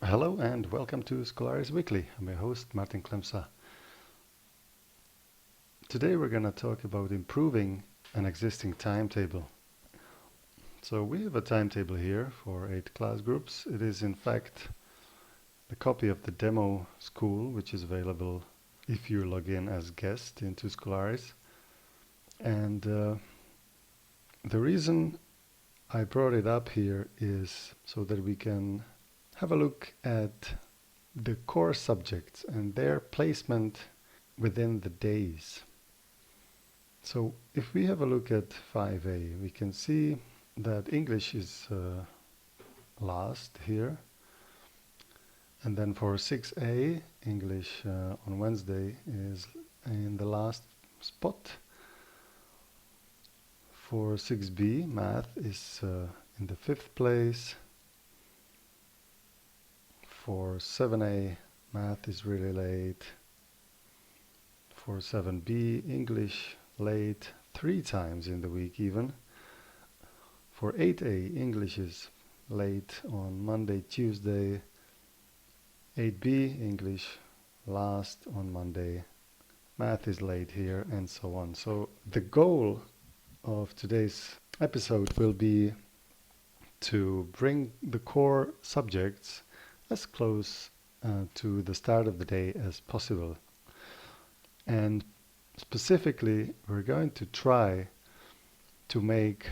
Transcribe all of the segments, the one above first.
Hello and welcome to Skolaris Weekly. I'm your host Martin Klemsa. Today we're going to talk about improving an existing timetable. So we have a timetable here for 8 class groups. It is in fact the copy of the demo school, which is available if you log in as guest into Skolaris. And the reason I brought it up here is so that we can have a look at the core subjects and their placement within the days. So if we have a look at 5A, we can see that English is last here. And then for 6A, English on Wednesday is in the last spot. For 6B, math is in the 5th place. For 7A, math is really late. For 7B, English late 3 times in the week even. For 8A, English is late on Monday, Tuesday. 8B, English last on Monday. Math is late here, and so on. So the goal of today's episode will be to bring the core subjects as close to the start of the day as possible. And specifically, we're going to try to make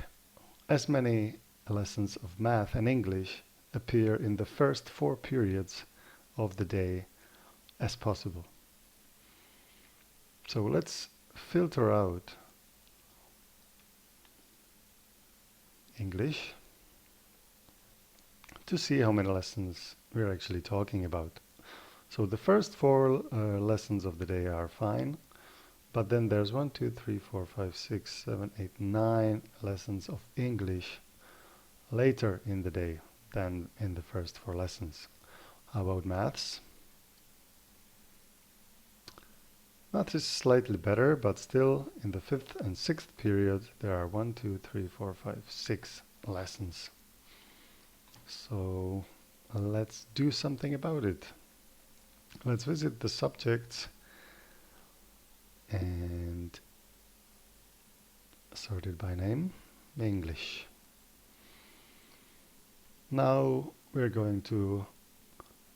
as many lessons of math and English appear in the first 4 periods of the day as possible. So let's filter out English to see how many lessons we're actually talking about. So the first 4 lessons of the day are fine, but then there's 1, 2, 3, 4, 5, 6, 7, 8, 9 lessons of English later in the day than in the first 4 lessons. How about maths? Math is slightly better, but still in the 5th and 6th period there are 1, 2, 3, 4, 5, 6 lessons. So let's do something about it. Let's visit the subjects and sort it by name. English. Now we're going to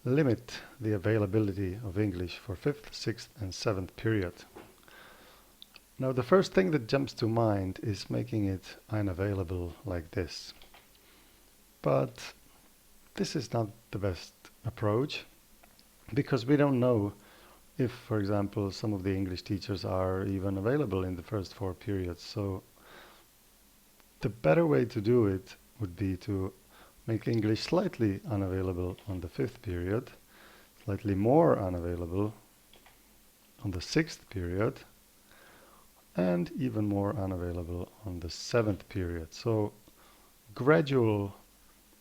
limit the availability of English for 5th, 6th and 7th period. Now the first thing that jumps to mind is making it unavailable like this. But this is not the best approach because we don't know if, for example, some of the English teachers are even available in the first 4 periods. So the better way to do it would be to make English slightly unavailable on the 5th period, slightly more unavailable on the 6th period, and even more unavailable on the 7th period. So gradual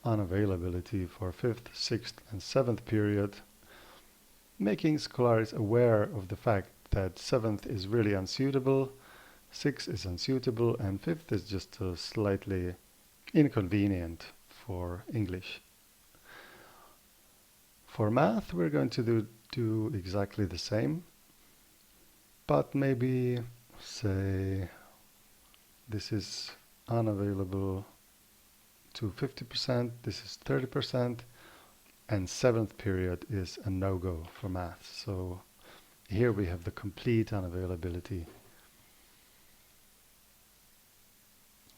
unavailability for 5th, 6th and 7th period, making Skolaris aware of the fact that 7th is really unsuitable, 6th is unsuitable, and 5th is just slightly inconvenient for English. For math, we're going to do exactly the same, but maybe say this is unavailable to 50%, this is 30%, and 7th period is a no-go for math. So here we have the complete unavailability.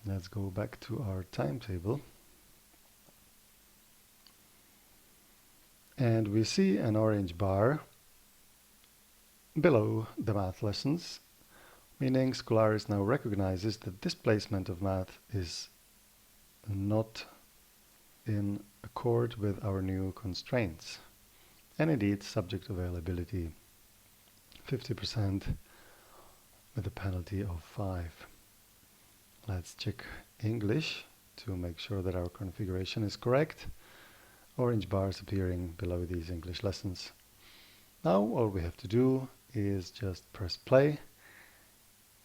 Let's go back to our timetable. And we see an orange bar below the math lessons, meaning Skolaris now recognizes that this placement of math is not in accord with our new constraints. And indeed, subject availability 50% with a penalty of 5. Let's check English to make sure that our configuration is correct. Orange bars appearing below these English lessons. Now all we have to do is just press play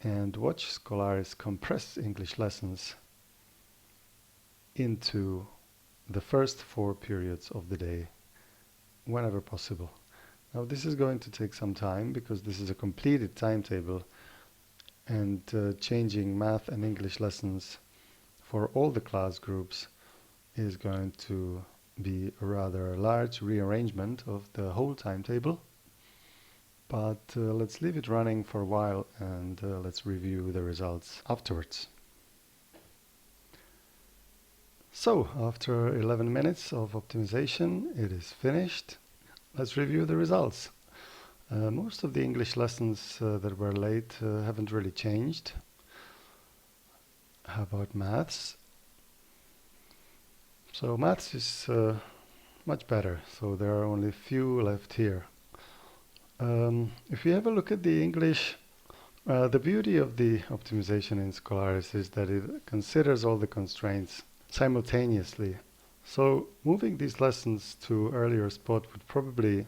and watch Skolaris compress English lessons into the first 4 periods of the day whenever possible. Now this is going to take some time because this is a completed timetable, and changing math and English lessons for all the class groups is going to be a rather large rearrangement of the whole timetable. But let's leave it running for a while, and let's review the results afterwards. So after 11 minutes of optimization, it is finished. Let's review the results. Most of the English lessons that were late haven't really changed. How about maths? So maths is much better, so there are only a few left here. If we have a look at the English, the beauty of the optimization in Skolaris is that it considers all the constraints simultaneously. So moving these lessons to earlier spot would probably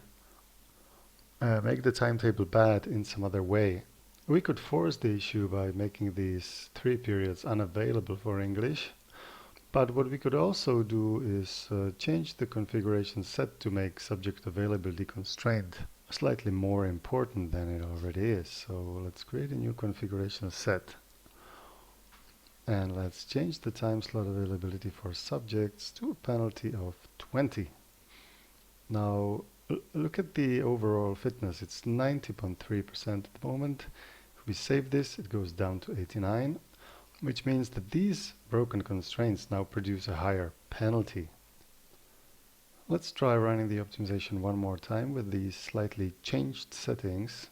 make the timetable bad in some other way. We could force the issue by making these 3 periods unavailable for English, but what we could also do is change the configuration set to make subject availability constrained slightly more important than it already is. So let's create a new configuration set, and let's change the time slot availability for subjects to a penalty of 20. Now look at the overall fitness. It's 90.3% at the moment. If we save this, it goes down to 89, which means that these broken constraints now produce a higher penalty. Let's try running the optimization one more time with these slightly changed settings.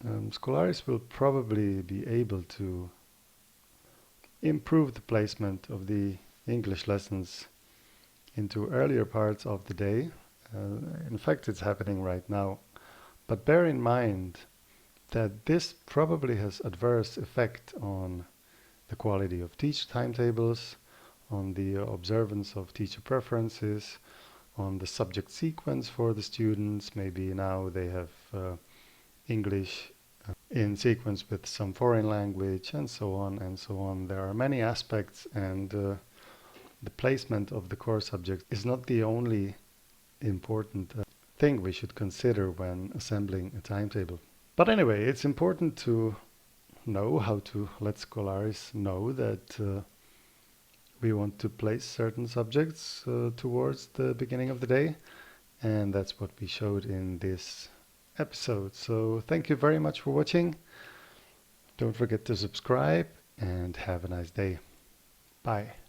Skolaris will probably be able to improve the placement of the English lessons into earlier parts of the day. In fact, it's happening right now. But bear in mind that this probably has adverse effect on the quality of teacher timetables, on the observance of teacher preferences, on the subject sequence for the students. Maybe now they have English in sequence with some foreign language, and so on and so on. There are many aspects, and the placement of the core subject is not the only important thing we should consider when assembling a timetable. But anyway, it's important to know how to let Skolaris know that we want to place certain subjects towards the beginning of the day, and that's what we showed in this episode. So thank you very much for watching. Don't forget to subscribe, and have a nice day. Bye.